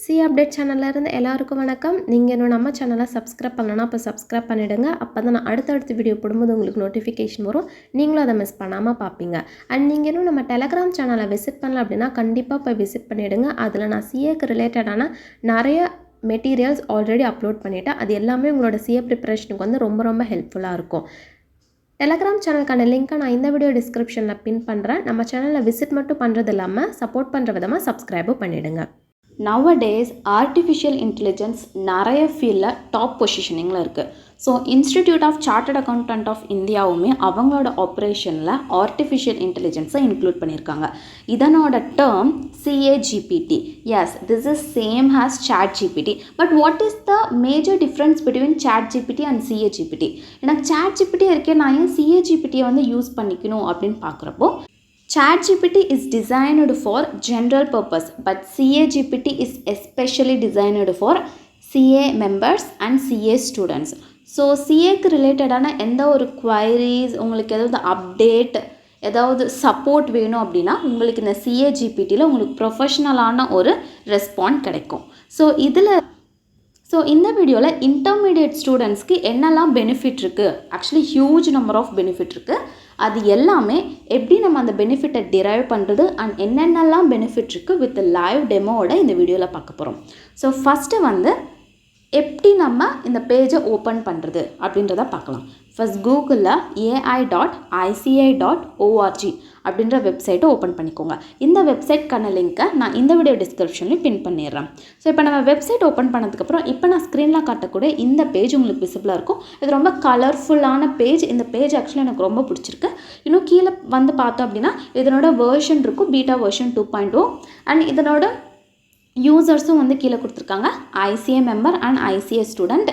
C update சேனல்ல இருந்து எல்லாருக்கும் வணக்கம். நீங்கள் இன்னும் நம்ம சேனலை சப்ஸ்கிரைப் பண்ணலன்னா அப்போ சப்ஸ்கிரைப் பண்ணிவிடுங்க. அப்போ தான் நான் அடுத்தடுத்த வீடியோ போடும்போது உங்களுக்கு நோட்டிஃபிகேஷன் வரும். நீங்களும் அதை மிஸ் பண்ணாமல் பார்ப்பீங்க. அண்ட் நீங்கள் இன்னும் நம்ம டெலகிராம் சேனலை விசிட் பண்ணல அப்படின்னா கண்டிப்பாக போய் விசிட் பண்ணிவிடுங்க. அதில் நான் சிஏக்கு ரிலேட்டடான நிறைய மெட்டீரியல்ஸ் ஆல்ரெடி அப்லோட் பண்ணிவிட்டேன். அது எல்லாமே உங்களோட சிஏ ப்ரிப்பரேஷனுக்கு வந்து ரொம்ப ஹெல்ப்ஃபுல்லாக இருக்கும். டெலகிராம் சேனலுக்கான லிங்க்கை நான் இந்த வீடியோ டிஸ்கிரிப்ஷனில் பின் பண்ணுறேன். நம்ம சேனலில் விசிட் மட்டும் பண்ணுறது இல்லாமல் சப்போர்ட் பண்ணுற விதமாக சப்ஸ்கிரைபும் பண்ணிவிடுங்க. Nowadays ஆர்டிஃபிஷியல் இன்டெலிஜென்ஸ் நிறைய ஃபீல்டில் டாப் பொசிஷனிங்கில் இருக்குது. So Institute of Chartered Accountant of இந்தியாவுமே அவங்களோட ஆப்ரேஷனில் ஆர்டிஃபிஷியல் இன்டெலிஜென்ஸை இன்க்ளூட் பண்ணியிருக்காங்க. இதனோட term CAGPT. Yes, this is same has Chat GPT. But what is the major difference between Chat GPT and CAGPT? எனக்கு சாட் ஜிபிடி இருக்கே, நான் ஏன் சிஏஜிபிடியை வந்து யூஸ் பண்ணிக்கணும் அப்படின்னு பார்க்குறப்போ, ChatGPT is designed for general purpose, but CAGPT is especially designed for CA members and CA students. So சிஏக்கு ரிலேட்டடான எந்த ஒரு குவைரிஸ், உங்களுக்கு ஏதாவது அப்டேட், ஏதாவது சப்போர்ட் வேணும் அப்படின்னா உங்களுக்கு இந்த சிஏஜிபிடியில் உங்களுக்கு ப்ரொஃபஷ்னலான ஒரு ரெஸ்பாண்ட் கிடைக்கும். ஸோ இந்த வீடியோவில் இன்டர்மீடியட் ஸ்டூடெண்ட்ஸ்க்கு என்னெல்லாம் பெனிஃபிட் இருக்குது, actually huge number of benefit இருக்குது. அது எல்லாமே எப்படி நம்ம அந்த பெனிஃபிட்டை டிரைவ் பண்ணுறது அண்ட் என்னென்னலாம் பெனிஃபிட் இருக்குது வித் லைவ் டெமோவோட இந்த வீடியோவில் பார்க்க போகிறோம். ஸோ ஃபஸ்ட்டு வந்து எப்படி நம்ம இந்த பேஜை ஓப்பன் பண்ணுறது அப்படின்றத பார்க்கலாம். ஃபஸ்ட் கூகுளில் ai.ici.org அப்படின்ற வெப்சைட்டை ஓப்பன் பண்ணிக்கோங்க. இந்த வெப்சைட்க்கான லிங்க்கை நான் இந்த வீடியோ டிஸ்கிரிப்ஷன்லையும் பின் பண்ணிடுறேன். ஸோ இப்போ நம்ம வெப்சைட் ஓப்பன் பண்ணதுக்கப்புறம் இப்போ நான் ஸ்க்ரீனில் காட்டக்கூடிய இந்த பேஜ் உங்களுக்கு விசிபிளாக இருக்கும். இது ரொம்ப கலர்ஃபுல்லான பேஜ். இந்த பேஜ் ஆக்சுவலி எனக்கு ரொம்ப பிடிச்சிருக்கு. இன்னும் கீழே வந்து பார்த்தோம் அப்படின்னா இதனோட வேர்ஷன் இருக்கும், பீட்டா வேர்ஷன் 2.0. அண்ட் இதனோட யூசர்ஸும் வந்து கீழே கொடுத்துருக்காங்க, ICA member and ICA student.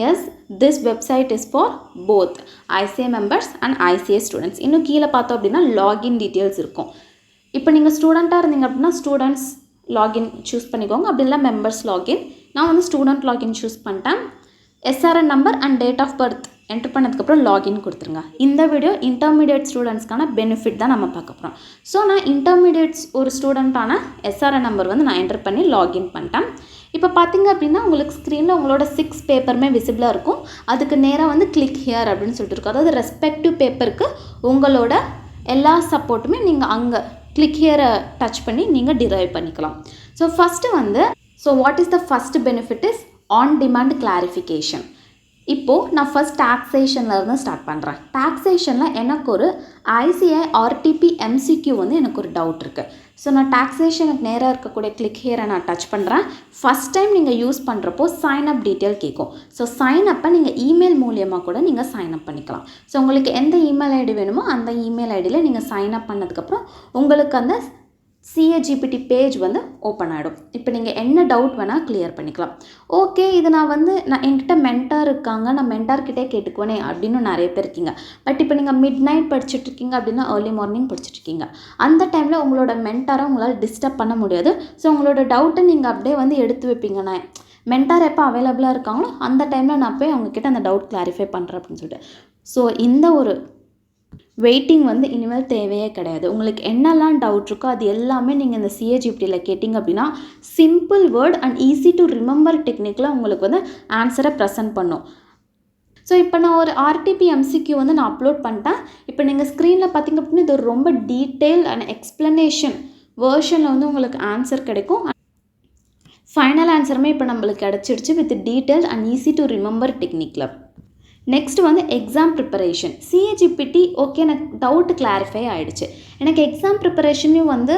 Yes, this website is for both ICA members and ICA students. இன்னும் கீழே பார்த்தோம் அப்படின்னா லாகின் டீட்டெயில்ஸ் இருக்கும். இப்போ நீங்கள் ஸ்டூடெண்ட்டாக இருந்தீங்க அப்படின்னா ஸ்டூடெண்ட்ஸ் லாகின் சூஸ் பண்ணிக்கோங்க, அப்படி இல்லை மெம்பர்ஸ் லாகின். நான் வந்து ஸ்டூடெண்ட் லாகின் சூஸ் பண்ணிட்டேன். SRN number and date of birth enter பண்ணதுக்கப்புறம் லாகின் கொடுத்துருங்க. இந்த வீடியோ இன்டர்மீடியட் ஸ்டூடெண்ட்ஸ்க்கான பெனிஃபிட் தான் நம்ம பார்க்க போகிறோம். ஸோ நான் இன்டர்மீடியட்ஸ் ஒரு ஸ்டூடெண்ட்டான எஸ்ஆர்என் நம்பர் வந்து நான் என்டர் பண்ணி லாகின் பண்ணிட்டேன். இப்போ பார்த்தீங்க அப்படின்னா உங்களுக்கு ஸ்க்ரீனில் உங்களோட 6 பேப்பருமே விசிபிளாக இருக்கும். அதுக்கு நேராக வந்து கிளிக் ஹியர் அப்படின்னு சொல்லிட்டு இருக்கும். அதாவது ரெஸ்பெக்டிவ் பேப்பருக்கு உங்களோட எல்லா சப்போர்ட்டுமே நீங்கள் அங்கே கிளிக் ஹியரை டச் பண்ணி நீங்கள் டிரைவ் பண்ணிக்கலாம். ஸோ ஃபஸ்ட்டு வந்து what is the first benefit is on demand clarification. இப்போது நான் ஃபஸ்ட் டாக்ஸேஷனில் இருந்து ஸ்டார்ட் பண்ணுறேன். டாக்ஸேஷனில் எனக்கு ஒரு ஐசிஐ ஆர்டிபி எம்சிக்யூ வந்து எனக்கு ஒரு டவுட் இருக்குது. ஸோ நான் டாக்ஸேஷனுக்கு நேராக இருக்கக்கூடிய கிளிக் ஹியரை நான் டச் பண்ணுறேன். ஃபஸ்ட் டைம் நீங்கள் யூஸ் பண்ணுறப்போ சைன் அப் டீட்டெயில் கேட்கும். ஸோ சைன் அப்பை நீங்கள் இமெயில் மூலியமாக கூட நீங்கள் சைன் அப் பண்ணிக்கலாம். ஸோ உங்களுக்கு எந்த இமெயில் ஐடி வேணுமோ அந்த இமெயில் ஐடியில் நீங்கள் சைன் அப் பண்ணதுக்கப்புறம் உங்களுக்கு அந்த சிஏஜிபிடி பேஜ் வந்து ஓப்பன் ஆகிடும். இப்போ நீங்கள் என்ன டவுட் வேணால் கிளியர் பண்ணிக்கலாம். ஓகே, இது நான் என்கிட்ட மென்டார் இருக்காங்க, நான் மென்டார்கிட்டே கேட்டுக்குவேனே அப்படின்னு நிறைய பேர் இருக்கீங்க. பட் இப்போ நீங்கள் மிட் நைட் படிச்சுட்ருக்கீங்க அப்படின்னா ஏர்லி மார்னிங் படிச்சுட்ருக்கீங்க. அந்த டைமில் உங்களோட மென்டாரை உங்களால் டிஸ்டர்ப் பண்ண முடியாது. ஸோ உங்களோட டவுட்டை நீங்கள் அப்படியே வந்து எடுத்து வைப்பீங்க. நான் மென்டார் எப்போ அவைலபிளாக இருக்காங்களோ அந்த டைமில் நான் போய் அவங்கக்கிட்ட அந்த டவுட் கிளாரிஃபை பண்ணுறேன் அப்படின்னு சொல்லிட்டு. ஸோ இந்த ஒரு வெயிட்டிங் வந்து இனிமேல் தேவையே கிடையாது. உங்களுக்கு என்னெல்லாம் டவுட் இருக்கோ அது எல்லாமே நீங்கள் இந்த சிஏஜிபிடியில் கேட்டிங்க அப்படின்னா simple word and easy to remember டெக்னிக்கில் உங்களுக்கு வந்து ஆன்சரை ப்ரெசென்ட் பண்ணும். ஸோ இப்போ நான் ஒரு ஆர்டிபி எம்சிக்யூ வந்து நான் அப்லோட் பண்ணிட்டேன். இப்போ நீங்கள் ஸ்க்ரீனில் பார்த்திங்க அப்படின்னா இது ஒரு ரொம்ப டீட்டெயில் அண்ட் எக்ஸ்ப்ளனேஷன் வேர்ஷனில் வந்து உங்களுக்கு ஆன்சர் கிடைக்கும். ஃபைனல் ஆன்சருமே இப்போ நம்மளுக்கு கிடச்சிடுச்சு with detail and easy to remember டெக்னிக்கில். நெக்ஸ்ட் வந்து எக்ஸாம் ப்ரிப்பரேஷன். சிஏஜிபிடி ஓகே, எனக்கு டவுட் கிளாரிஃபை ஆகிடுச்சு. எனக்கு எக்ஸாம் ப்ரிப்பரேஷனையும் வந்து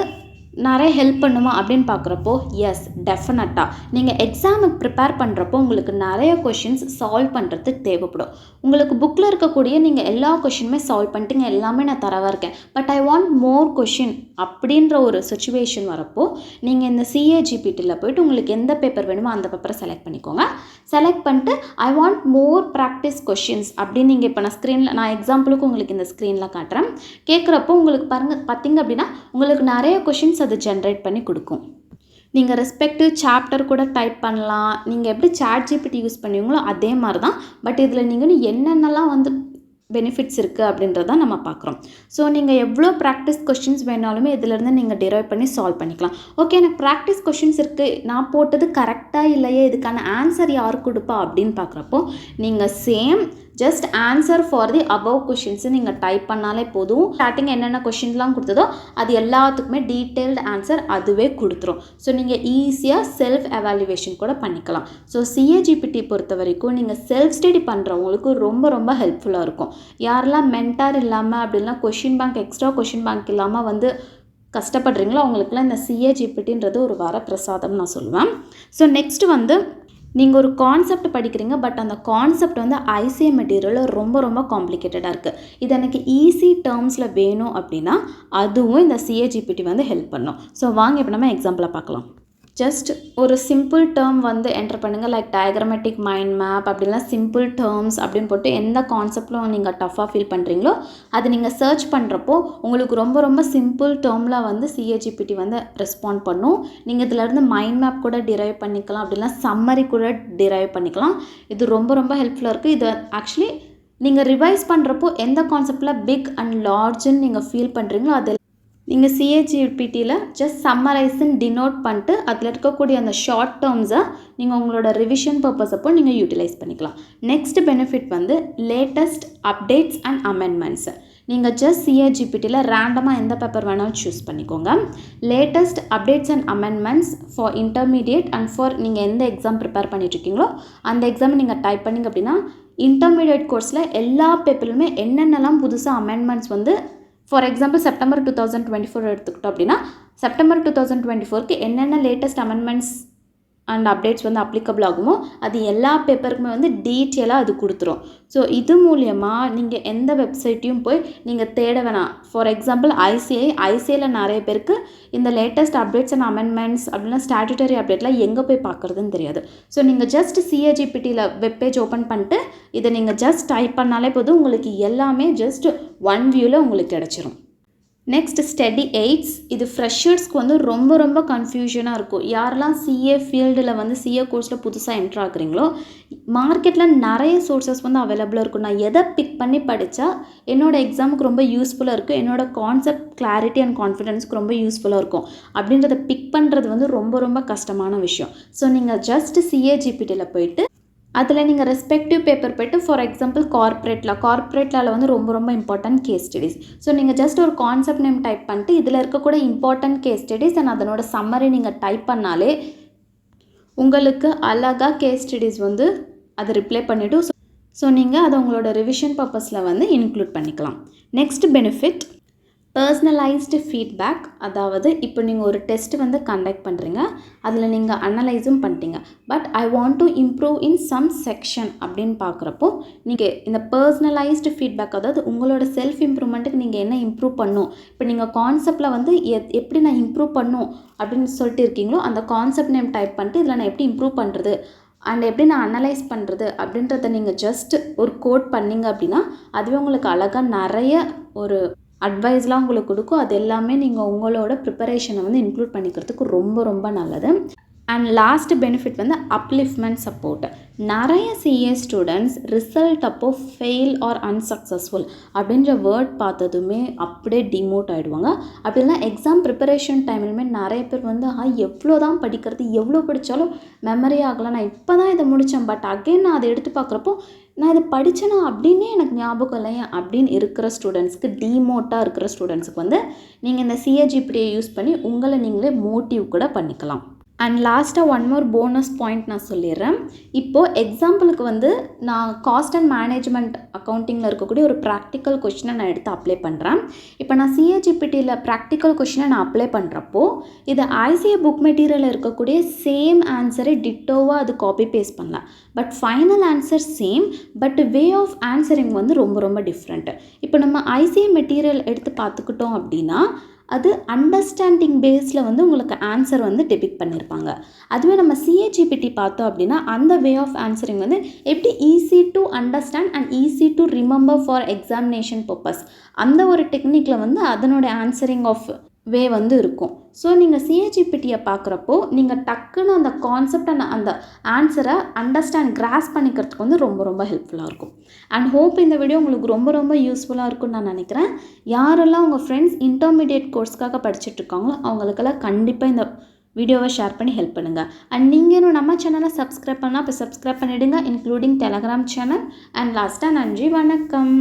நிறைய ஹெல்ப் பண்ணுமா அப்படின்னு பார்க்குறப்போ எஸ், டெஃபினட்டாக நீங்கள் எக்ஸாமுக்கு ப்ரிப்பேர் பண்ணுறப்போ உங்களுக்கு நிறைய கொஷின்ஸ் சால்வ் பண்ணுறதுக்கு தேவைப்படும். உங்களுக்கு புக்கில் இருக்கக்கூடிய நீங்கள் எல்லா கொஷினுமே சால்வ் பண்ணிட்டீங்க, எல்லாமே நான் தரவாக இருக்கேன், but I want more question அப்படின்ற ஒரு சுச்சுவேஷன் வரப்போ நீங்கள் இந்த சிஏஜிபிடியில் போய்ட்டு உங்களுக்கு எந்த பேப்பர் வேணுமோ அந்த பேப்பரை செலக்ட் பண்ணிக்கோங்க. செலக்ட் பண்ணிட்டு I want more practice questions அப்படின்னு நீங்கள் இப்போ நான் எக்ஸாம்பிளுக்கு உங்களுக்கு இந்த ஸ்க்ரீனில் காட்டுறேன். கேட்குறப்போ உங்களுக்கு பார்த்தீங்க அப்படின்னா உங்களுக்கு நிறைய கொஷின்ஸ் அது ஜென்ரேட் பண்ணி கொடுக்கும். நீங்கள் ரெஸ்பெக்டிவ் சாப்டர் கூட டைப் பண்ணலாம். நீங்கள் எப்படி சாட் ஜிபிடி யூஸ் பண்ணுவீங்களோ அதே மாதிரி தான். பட் இதில் நீங்கள் என்னென்னலாம் வந்து பெனிஃபிட்ஸ் இருக்குது அப்படின்றத நம்ம பார்க்குறோம். ஸோ நீங்கள் எவ்வளோ ப்ராக்டிஸ் கொஷின்ஸ் வேணாலுமே இதிலேருந்து நீங்கள் டிரைவ் பண்ணி சால்வ் பண்ணிக்கலாம். ஓகே, எனக்கு ப்ராக்டிஸ் கொஷின்ஸ் இருக்குது, நான் போட்டது கரெக்டாக இல்லையே, இதுக்கான ஆன்சர் யார் கொடுப்பா அப்படின்னு பார்க்குறப்போ நீங்கள் same just answer for the above questions நீங்கள் டைப் பண்ணாலே போதும். ஸ்டார்டிங் என்னென்ன கொஷின்லாம் கொடுத்ததோ அது எல்லாத்துக்குமே டீட்டெயில்டு ஆன்சர் அதுவே கொடுத்துரும். ஸோ நீங்கள் ஈஸியாக செல்ஃப் எவாலுவேஷன் கூட பண்ணிக்கலாம். ஸோ CAGPT பொறுத்த வரைக்கும் நீங்கள் செல்ஃப் ஸ்டடி பண்ணுறவங்களுக்கு ரொம்ப ரொம்ப ஹெல்ப்ஃபுல்லாக இருக்கும். யாரெல்லாம் மென்டார் இல்லாமல் அப்படின்னா question bank extra question bank இல்லாமல் வந்து கஷ்டப்படுறீங்களோ அவங்களுக்குலாம் இந்த CAGPTன்றது ஒரு வரப்பிரசாதம் நான் சொல்லுவேன். ஸோ நெக்ஸ்ட்டு வந்து நீங்கள் ஒரு கான்செப்ட் படிக்கிறீங்க, பட் அந்த கான்செப்ட் வந்து ICA மெட்டீரியலில் ரொம்ப ரொம்ப காம்ப்ளிகேட்டடாக இருக்குது. இது எனக்கு ஈஸி டேர்ம்ஸில் வேணும் அப்படின்னா அதுவும் இந்த CAGPT வந்து ஹெல்ப் பண்ணும். ஸோ வாங்க இப்போ நம்ம எக்ஸாம்பிளை பார்க்கலாம். ஜஸ்ட் ஒரு சிம்பிள் டேர்ம் வந்து என்டர் பண்ணுங்கள், லைக் டயக்ராமேட்டிக் மைண்ட் மேப் அப்படிலாம் சிம்பிள் டேர்ம்ஸ் அப்படின்னு போட்டு எந்த கான்செப்டில் நீங்கள் டஃப்பாக ஃபீல் பண்ணுறீங்களோ அது நீங்கள் சர்ச் பண்ணுறப்போ உங்களுக்கு ரொம்ப ரொம்ப சிம்பிள் டேர்மில் வந்து CAGPT வந்து ரெஸ்பாண்ட் பண்ணும். நீங்கள் இதிலேருந்து மைண்ட் மேப் கூட டிரைவ் பண்ணிக்கலாம், அப்படிலாம் சம்மரி கூட டிரைவ் பண்ணிக்கலாம். இது ரொம்ப ரொம்ப ஹெல்ப்ஃபுல்லாக இருக்குது. இது ஆக்சுவலி நீங்கள் ரிவைஸ் பண்ணுறப்போ எந்த கான்செப்டில் பிக் அண்ட் லார்ஜ்ன்னு நீங்கள் ஃபீல் பண்ணுறீங்களோ அது நீங்கள் CAGPTயில் ஜஸ்ட் சம்மரைஸ்ன்னு டினோட் பண்ணிட்டு அதில் இருக்கக்கூடிய அந்த ஷார்ட் டேர்ம்ஸை நீங்கள் உங்களோட ரிவிஷன் பர்பஸ் அப்போ நீங்கள் யூட்டிலைஸ் பண்ணிக்கலாம். நெக்ஸ்ட் பெனிஃபிட் வந்து லேட்டஸ்ட் அப்டேட்ஸ் அண்ட் அமெண்ட்மெண்ட்ஸு. நீங்கள் ஜஸ்ட் CAGPTயில் ரேண்டமாக எந்த பேப்பர் வேணாலும் சூஸ் பண்ணிக்கோங்க. Latest updates and amendments for intermediate and for நீங்கள் எந்த எக்ஸாம் ப்ரிப்பேர் பண்ணிட்டுருக்கீங்களோ அந்த எக்ஸாமை நீங்கள் டைப் பண்ணிங்க அப்படின்னா இன்டர்மீடியேட் கோர்ஸில் எல்லா பேப்பர்லையுமே என்னென்னலாம் புதுசாக அமெண்ட்மெண்ட்ஸ் வந்து ஃபார் எக்ஸாம்பிள் செப்டம்பர் 2024 எடுத்துக்கிட்டோம் அப்படின்னா செப்டம்பர் 2024க்கு என்னென்ன லேட்டஸ்ட் அமெண்ட்மெண்ட்ஸ் அண்ட் அப்டேட்ஸ் வந்து அப்ளிகபிள் ஆகுமோ அது எல்லா பேப்பருக்குமே வந்து டீட்டெயிலாக அது கொடுத்துரும். ஸோ இது மூலியமாக நீங்கள் எந்த வெப்சைட்டையும் போய் நீங்கள் தேட வேணாம். ஃபார் எக்ஸாம்பிள் ஐசிஐயில் நிறைய பேருக்கு இந்த லேட்டஸ்ட் அப்டேட்ஸ் அண்ட் அமெண்ட்மெண்ட்ஸ் அப்படின்னா ஸ்டாட்யூட்டரி அப்டேட்லாம் எங்கே போய் பார்க்குறதுன்னு தெரியாது. ஸோ நீங்கள் ஜஸ்ட் CAGPTயில் வெப்பேஜ் ஓப்பன் பண்ணிட்டு இதை நீங்கள் ஜஸ்ட் டைப் பண்ணாலே போதும், உங்களுக்கு எல்லாமே ஜஸ்ட் ஒன் வியூவில் உங்களுக்கு கிடச்சிரும். Next study AIDS. இது ஃப்ரெஷர்ஸ்க்கு வந்து ரொம்ப ரொம்ப கன்ஃபியூஷனாக இருக்கும். யாரெல்லாம் CA ஃபீல்டில் வந்து CA கோர்ஸில் புதுசாக என்ட்ரு ஆகுறீங்களோ மார்க்கெட்டில் நிறைய சோர்ஸஸ் வந்து அவைலபிளாக இருக்கும். நான் எதை பிக் பண்ணி படித்தா என்னோடய எக்ஸாமுக்கு ரொம்ப யூஸ்ஃபுல்லாக இருக்குது, என்னோடய கான்செப்ட் கிளாரிட்டி அண்ட் கான்ஃபிடென்ஸ்க்கு ரொம்ப யூஸ்ஃபுல்லாக இருக்கும் அப்படின்றத பிக் பண்ணுறது வந்து ரொம்ப ரொம்ப கஷ்டமான விஷயம். ஸோ நீங்கள் ஜஸ்ட் CAGPTயில் போயிட்டு அதில் நீங்கள் ரெஸ்பெக்டிவ் பேப்பர் போய்ட்டு ஃபார் எக்ஸாம்பிள் கார்ப்பரேட்டில் வந்து ரொம்ப ரொம்ப இம்பார்ட்டன்ட் கேஸ் ஸ்டடீஸ். ஸோ நீங்கள் ஜஸ்ட் ஒரு கான்செப்ட் நேம் டைப் பண்ணிட்டு இதில் இருக்கக்கூடிய இம்பார்ட்டன்ட் கேஸ் ஸ்டடீஸ் அண்ட் அதனோட சம்மரி நீங்கள் டைப் பண்ணாலே உங்களுக்கு அழகாக கேஸ் ஸ்டடீஸ் வந்து அதை ரிப்ளை பண்ணிவிடும். ஸோ நீங்கள் அதை உங்களோட ரிவிஷன் பர்பஸில் வந்து இன்க்ளூட் பண்ணிக்கலாம். Next benefit personalised feedback. அதாவது இப்போ நீங்கள் ஒரு டெஸ்ட் வந்து கண்டக்ட் பண்ணுறீங்க, அதில் நீங்கள் அனலைஸும் பண்ணிட்டீங்க, but I want to improve in some section அப்படின்னு பார்க்குறப்போ நீங்கள் இந்த பர்சனலைஸ்டு ஃபீட்பேக், அதாவது உங்களோட செல்ஃப் இம்ப்ரூவ்மெண்ட்டுக்கு நீங்கள் என்ன இம்ப்ரூவ் பண்ணணும், இப்போ நீங்கள் கான்செப்டில் வந்து எப்படி நான் இம்ப்ரூவ் பண்ணணும் அப்படின்னு சொல்லிட்டு இருக்கீங்களோ அந்த கான்செப்ட் நேம் டைப் பண்ணிட்டு இதில் நான் எப்படி இம்ப்ரூவ் பண்ணுறது அண்ட் எப்படி நான் அனலைஸ் பண்ணுறது அப்படின்றத நீங்கள் ஜஸ்ட் ஒரு கோட் பண்ணிங்க அப்படின்னா அதுவே உங்களுக்கு அழகாக நிறைய ஒரு அட்வைஸ்லாம் உங்களுக்கு கொடுக்கும். அது எல்லாமே நீங்கள் உங்களோட ப்ரிப்பரேஷனை வந்து இன்க்ளூட் பண்ணிக்கிறதுக்கு ரொம்ப ரொம்ப நல்லது. அண்ட் லாஸ்ட் பெனிஃபிட் வந்து அப்லிஃப்ட்மெண்ட் சப்போர்ட். நிறைய CA ஸ்டூடெண்ட்ஸ் ரிசல்ட் அப்போ ஃபெயில் ஆர் அன்சக்ஸஸ்ஃபுல் அப்படின்ற வேர்ட் பார்த்ததுமே அப்படியே டிமோட் ஆகிடுவாங்க. அப்படின்னா எக்ஸாம் ப்ரிப்பரேஷன் டைம்லையுமே நிறைய பேர் வந்து எவ்வளோ தான் படிக்கிறது, எவ்வளோ படித்தாலும் மெமரி ஆகலை, நான் இப்போ தான் இதை முடித்தேன், பட் அகெயின் நான் அதை எடுத்து பார்க்குறப்போ நான் இதை படித்தேனா அப்படின்னே எனக்கு ஞாபகம் இல்லையா அப்படின்னு இருக்கிற ஸ்டூடெண்ட்ஸ்க்கு, டிமோட்டாக இருக்கிற ஸ்டூடெண்ட்ஸுக்கு வந்து நீங்கள் இந்த CAGPTயை யூஸ் பண்ணி உங்களை நீங்களே மோட்டிவ் கூட பண்ணிக்கலாம். அண்ட் லாஸ்ட்டாக ஒன் மோர் போனஸ் பாயிண்ட் நான் சொல்லிடுறேன். இப்போது எக்ஸாம்பிளுக்கு வந்து நான் காஸ்ட் அண்ட் மேனேஜ்மெண்ட் அக்கௌண்டிங்கில் இருக்கக்கூடிய ஒரு ப்ராக்டிக்கல் கொஷினை நான் எடுத்து அப்ளை பண்ணுறேன். இப்போ நான் CAGPTயில் ப்ராக்டிக்கல் கொஷினை நான் அப்ளை பண்ணுறப்போ இது ICA புக் மெட்டீரியலில் இருக்கக்கூடிய சேம் ஆன்சரை டிட்டோவாக அது காப்பி பேஸ்ட் பண்ணலாம், but final answer same, but way of answering வந்து ரொம்ப ரொம்ப டிஃப்ரெண்ட்டு. இப்போ நம்ம ICA மெட்டீரியல் எடுத்து பார்த்துக்கிட்டோம் அப்படின்னா அது அண்டர்ஸ்டாண்டிங் பேஸில் வந்து உங்களுக்கு ஆன்சர் வந்து டெபிக் பண்ணியிருப்பாங்க. அதுவே நம்ம CAGPT பார்த்தோம் அப்படின்னா அந்த வே ஆஃப் ஆன்சரிங் வந்து எப்படி easy to understand and easy to remember for examination purpose அந்த ஒரு டெக்னிக்கில் வந்து அதனோட ஆன்சரிங் ஆஃப் வே வந்து இருக்கும். ஸோ நீங்கள் சிஏஜிபிடியை பார்க்குறப்போ நீங்கள் டக்குன்னு அந்த கான்செப்ட் அண்ட் அந்த ஆன்சரை கிராஸ் பண்ணிக்கிறதுக்கு வந்து ரொம்ப ரொம்ப ஹெல்ப்ஃபுல்லாக இருக்கும். அண்ட் ஹோப் இந்த வீடியோ உங்களுக்கு ரொம்ப ரொம்ப யூஸ்ஃபுல்லாக இருக்கும்னு நான் நினைக்கிறேன். யாரெல்லாம் உங்கள் ஃப்ரெண்ட்ஸ் இன்டர்மீடியேட் கோர்ஸ்க்காக படிச்சுட்ருக்காங்களோ அவங்களுக்கெல்லாம் கண்டிப்பாக இந்த வீடியோவை ஷேர் பண்ணி ஹெல்ப் பண்ணுங்கள். அண்ட் நீங்கள் இன்னும் நம்ம சேனலை சப்ஸ்கிரைப் பண்ணால் இப்போ சப்ஸ்கிரைப் பண்ணிவிடுங்க, இன்க்ளூடிங் டெலகிராம் சேனல். அண்ட் லாஸ்ட்டாக நன்றி, வணக்கம்.